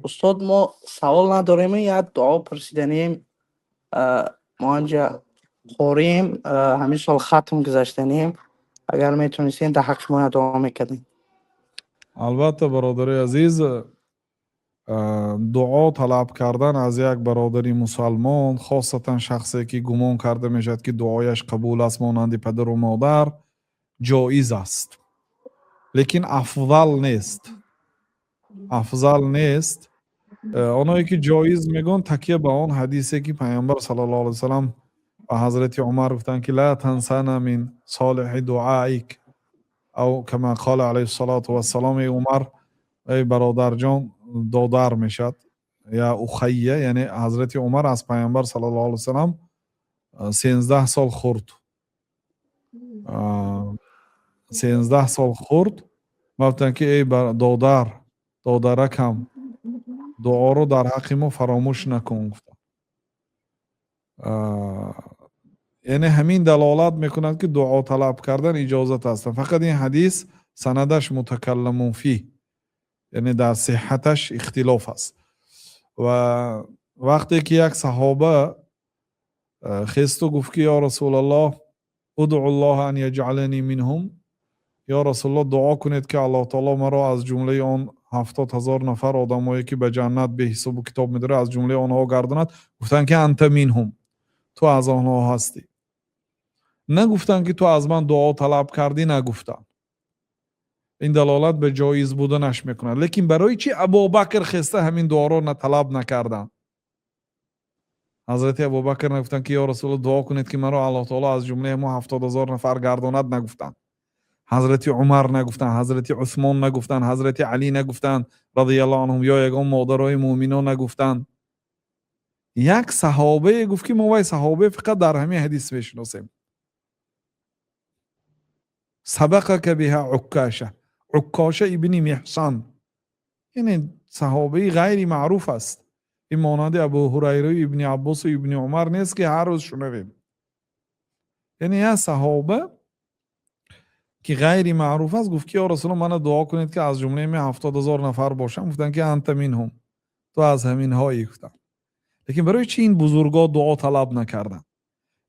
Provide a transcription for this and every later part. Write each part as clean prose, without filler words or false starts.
استاد ما سوال نداریم، یا دعا پرسیدنیم. ما اینجا خوریم، همین سال ختم گذاشتنیم. اگر میتونستین در حق ما دعا میکردیم. البته برادر عزیز، دعا طلب کردن از یک برادری مسلمان، خاصتا شخصی که گمان کرده میشد که دعایش قبول است مانند پدر و مادر، جایز است، لیکن افضل نیست. آنهایی که جایز میگن تکیه به آن حدیثی که پیامبر صلی الله علیه وسلم و حضرت عمر گفتن که لا تنسانا من صالح دعائک، او کما قال علیه الصلاة والسلام. ای عمر، ای برادر جان، دادر میشد یا اخیه، یعنی حضرت عمر از پیامبر صلی الله علیه وسلم 13 سال خورد. 13 سال خورد. گفتن که ای دادرکم، دعا رو در حق ما فراموش نکن. گفتن یعنی همین دلالت میکند که دعا طلب کردن اجازت است. فقط این حدیث سندش متکلمون فی، یعنی در صحتش اختلاف است. و وقتی که یک صحابه خست و گفت که یا رسول الله ادعو الله ان یجعلنی منهم، یا رسول الله دعا کنید که الله تعالی مرا از جمله آن 70,000 نفر آدمایی که به جنت به حساب و کتاب میداره از جمله آنها گرداند. گفتن که انت منهم، تو از آنها هستی. نگفتن که تو از من دعا طلب کردی، نگفتن. این دلالت به جایز بودنش میکنه. لیکن برای چی ابوبکر خسته همین دعا رو طلب نکردن؟ حضرت ابوبکر نگفتن که یا رسول الله دعا کنید که مرا الله تعالی از جمله ما 70,000 نفر گرداند؟ نگفتن. حضرت عمر نگفتن، حضرت عثمان نگفتن، حضرت علی نگفتن رضی الله عنهم، یا یگان مادرای مومنان نگفتن. یک صحابه گفت که ما وای صحابه فقط در همین حدیث میشناسیم. سبقك بها عکاشه ابن محصن، یعنی صحابه غیر معروف است. این مانند ابو هریره ابن عباس و ابن عمر نیست که هر روز شنویم. یعنی یک صحابه که غیر معروف است گفت که یا رسول الله من دعا کنید که از جمله می 70,000 نفر باشم. گفتن که انت منهم، تو از همین هایی. گفتن. لیکن برای چی این بزرگا دعا طلب نکردن؟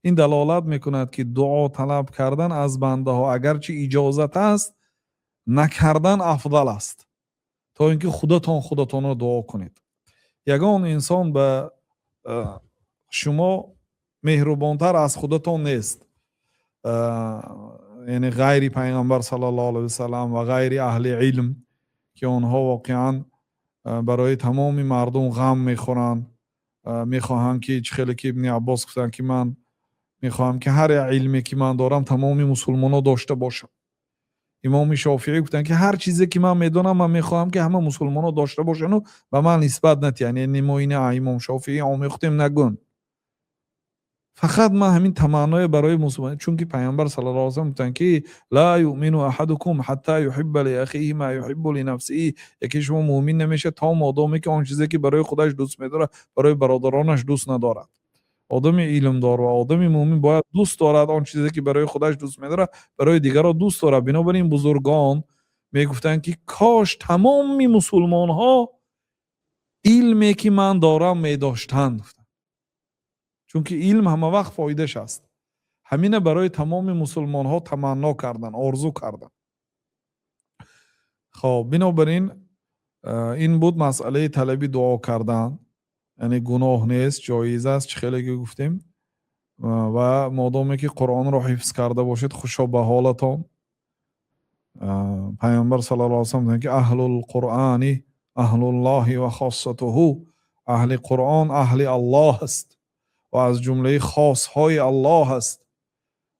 این دلالت میکند که دعا طلب کردن از بنده ها اگرچه اجازت است، نکردن افضل است تا اینکه خودتان رو دعا کنید. یگان انسان به شما مهربانتر از خودتان نیست، یعنی غیر پیغمبر صلی الله علیه وسلم و غیر اهل علم که آنها واقعا برای تمام مردم غم میخورن، میخواهند که خیلی که ابن عباس گفتن که من میخواهم که هر علمی که من دارم تمام مسلمان ها داشته باشم. امام شافعی گفتن که هر چیزی که من میدونم من میخواهم که همه مسلمان ها داشته باشن و به من نسبت نتی، یعنی نماینه امام شافعی آمیختیم نگون، فقط من همین تمنای برای مسلمان. چون که پیامبر صلی الله علیه و سلم گفتن که لا یؤمن احدکم حتی یحب لاخیه ما یحب لنفسه، یکی شما مؤمن نمیشه تا مادامی که آن چیزی که برای خودش دوست میداره برای برادرانش دوست ندارد. آدم علم دار و آدم مومن باید دوست دارد آن چیزی که برای خودش دوست می‌داره برای دیگران دوست دارد. بنابراین بزرگان میگفتن که کاش تمام مسلمان ها علمی که من دارم می‌داشتند، چون که علم همه وقت فایدهش است. همینه برای تمام مسلمان ها تمنا کردن، آرزو کردن. خب بنابراین این بود مسئله طلبی دعا کردن، یعنی گناه نیست، جایز است، خیلی که گفتیم. و مادامی که قرآن را حفظ کرده باشید خوشا به حالتان. پیامبر صلی الله علیه و سلم که اهل القرآن اهل الله و خاصته، اهل قرآن اهل الله است و از جمله خاص های الله است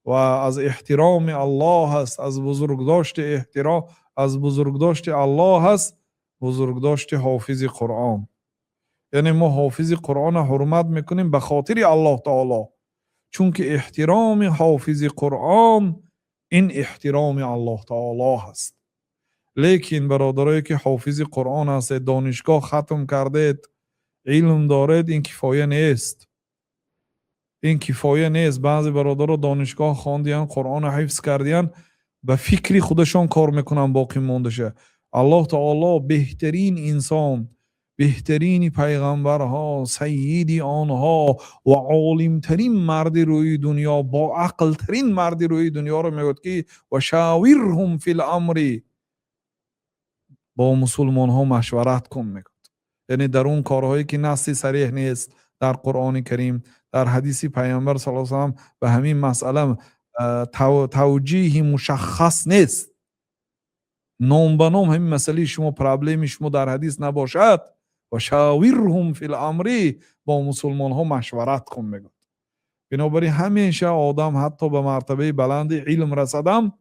و از احترام الله است، از بزرگداشت احترام، از بزرگداشت الله است بزرگداشت حافظ قرآن. یعنی ما حافظ قرآن حرمت میکنیم به خاطر الله تعالی، چون که احترام حافظ قرآن این احترام الله تعالی هست. لیکن برادرایی که حافظ قرآن هست، دانشگاه ختم کردید، علم دارید، این کفایه نیست. این کفایه نیست. بعضی برادرها دانشگاه خواندین، قرآن حفظ کردین، به فکری خودشان کار میکنن باقی مونده شه. الله تعالی بهترین انسان، بهترین پیغمبرها، سیدی آنها و عالمترین مرد روی دنیا، با عقل ترین مرد روی دنیا رو میگوید که و شاورهم فی الامر، با مسلمان ها مشورت کن میگوید. یعنی در اون کارهایی که نصی صریح نیست در قرآن کریم، در حدیث پیامبر صلی الله علیه و سلم به همین مسئله توجیه مشخص نیست، نام به نام همین مسئله شما پرابلم شما در حدیث نباشد و شاورهم فی الامر، با مسلمان ها مشورت کن میگوید. بنابراین همیشه آدم حتی به مرتبه بلند علم رسیدم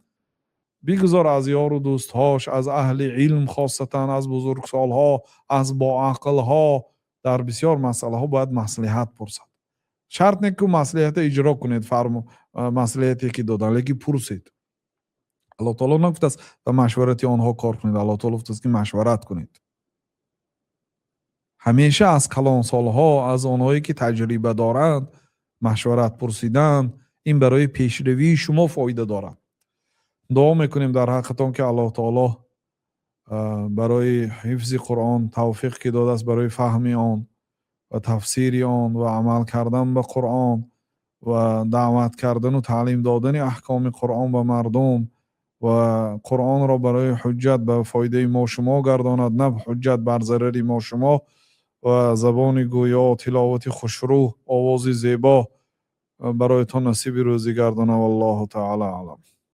بگذار از یار و دوستهاش، از اهل علم خاصتا، از بزرگسالها، از با عقلها، در بسیار مسئله ها باید مصلحت پرسد. شرط نیست که مصلحت اجرا کنید، مصلحتی که دادن، لیکن پرسید. الله تعالی نگفته است به مشورت آنها کار کنید، الله تعالی گفته است که مشورت کنید. همیشه از کلان سالها، از آنهایی که تجربه دارند مشورت پرسیدن، این برای پیشروی شما فایده دارد. دعا میکنیم در حقتان که الله تعالی برای حفظ قرآن توفیق که داده است، برای فهم آن و تفسیر آن و عمل کردن به قرآن و دعوت کردن و تعلیم دادن احکام قرآن به مردم و قرآن را برای حجت به فایده ما شما گرداند، نه حجت بر ضرر ما شما، و زبان گویا، تلاوت خوشروح، آواز زیبا برایتان نصیب روزی گرداند. والله تعالی اعلم.